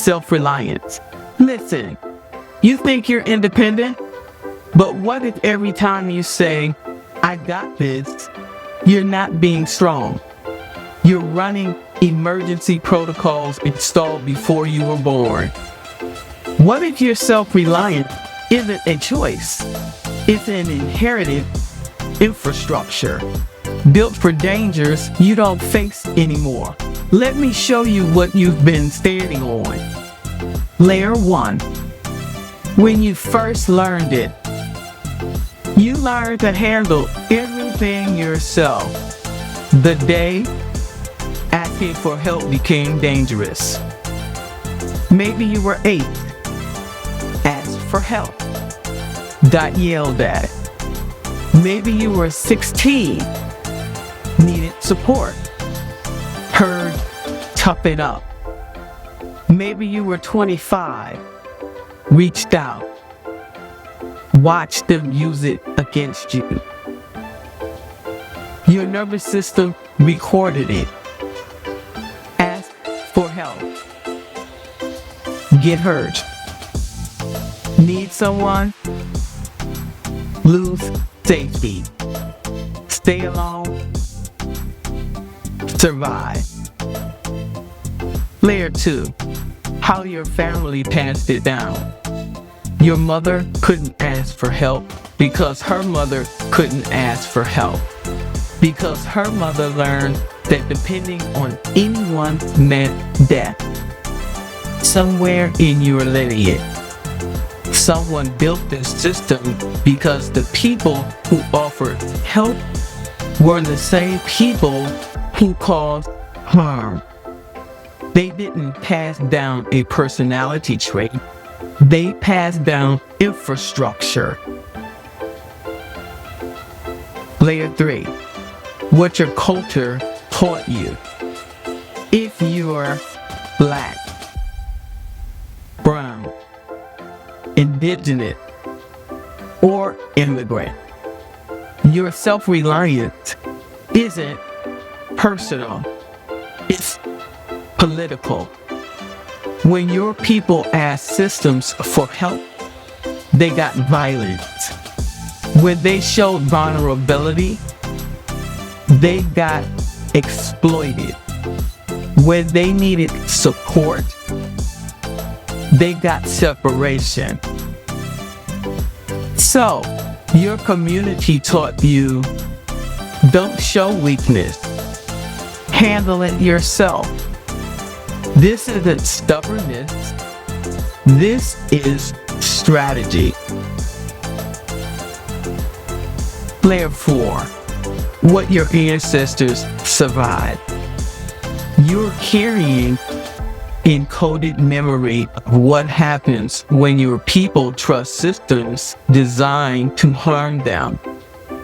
self-reliance. Listen, you think you're independent, but what if every time you say, I got this, you're not being strong? You're running emergency protocols installed before you were born. What if your self-reliance isn't a choice? It's an inherited infrastructure built for dangers you don't face anymore. Let me show you what you've been standing on. Layer 1. When you first learned it, you learned to handle everything yourself. The day asking for help became dangerous. Maybe you were 8, asked for help, got yelled at. Maybe you were 16, needed support, heard, tough it up. Maybe you were 25, reached out, watched them use it against you. Your nervous system recorded it. Ask for help. Get hurt. Need someone? Lose safety. Stay alone. Survive. Layer 2. How your family passed it down. Your mother couldn't ask for help because her mother couldn't ask for help. Because her mother learned that depending on anyone meant death. Somewhere in your lineage, someone built this system because the people who offered help were the same people who caused harm. They didn't pass down a personality trait. They passed down infrastructure. Layer 3. What your culture taught you. If you're Black, brown, indigenous, or immigrant, your self-reliance isn't personal, it's political. When your people asked systems for help, they got violent. When they showed vulnerability, they got exploited. When they needed support, they got separation. So, your community taught you, don't show weakness. Handle it yourself. This isn't stubbornness. This is strategy. Layer 4. What your ancestors survived. You're carrying encoded memory of what happens when your people trust systems designed to harm them.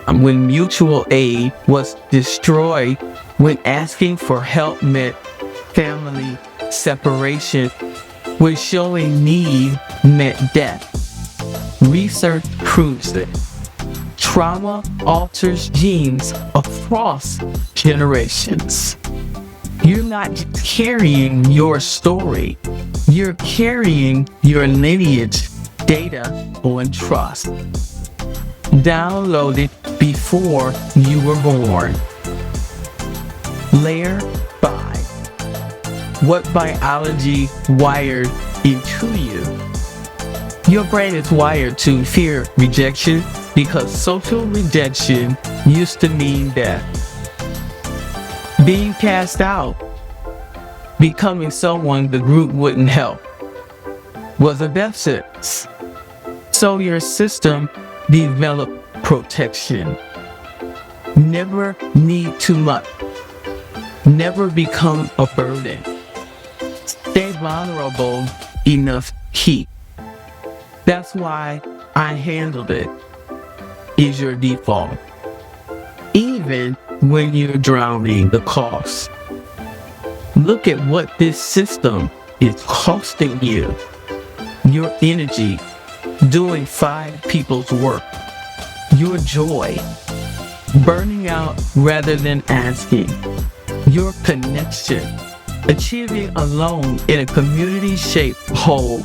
When mutual aid was destroyed, when asking for help meant family separation, when showing need meant death. Research proves it. Trauma alters genes across generations. You're not just carrying your story, you're carrying your lineage data on trust. Downloaded before you were born. Layer 5. What biology wired into you? Your brain is wired to fear rejection because social rejection used to mean death. Being cast out, becoming someone the group wouldn't help, was a death sentence. So your system developed protection. Never need too much. Never become a burden. Stay vulnerable enough to keep. That's why I handled it, is your default. Even when you're drowning the cost. Look at what this system is costing you. Your energy, doing 5 people's work. Your joy, burning out rather than asking. Your connection, Achieving alone in a community-shaped whole,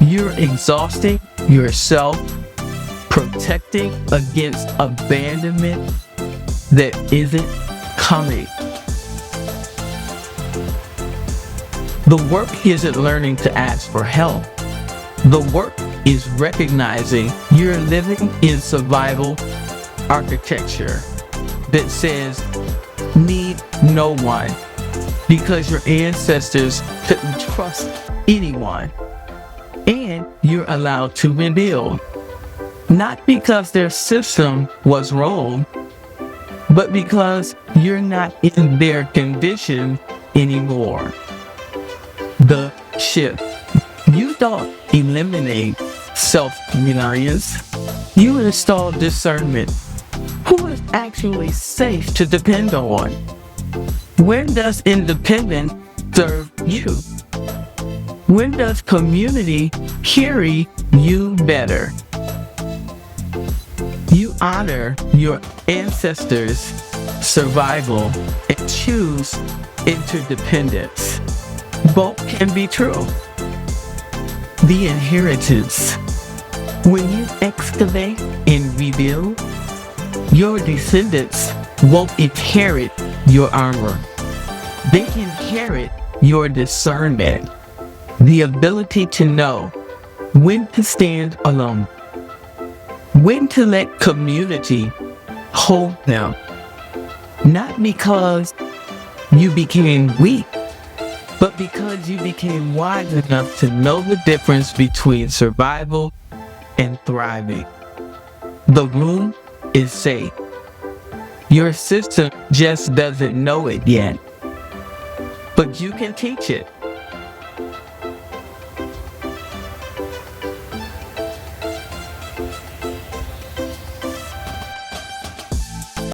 you're exhausting yourself, protecting against abandonment that isn't coming. The work isn't learning to ask for help. The work is recognizing you're living in survival architecture that says, need no one, because your ancestors couldn't trust anyone. And you're allowed to rebuild, not because their system was wrong, but because you're not in their condition anymore. The shift. You don't eliminate self-reliance. You install discernment. Who is actually safe to depend on? When does independence serve you? When does community carry you better? You honor your ancestors' survival and choose interdependence. Both can be true. The inheritance. When you excavate and rebuild, your descendants won't inherit your armor. They inherit your discernment, the ability to know when to stand alone, when to let community hold them, not because you became weak, but because you became wise enough to know the difference between survival and thriving. The room is safe. Your system just doesn't know it yet, but you can teach it.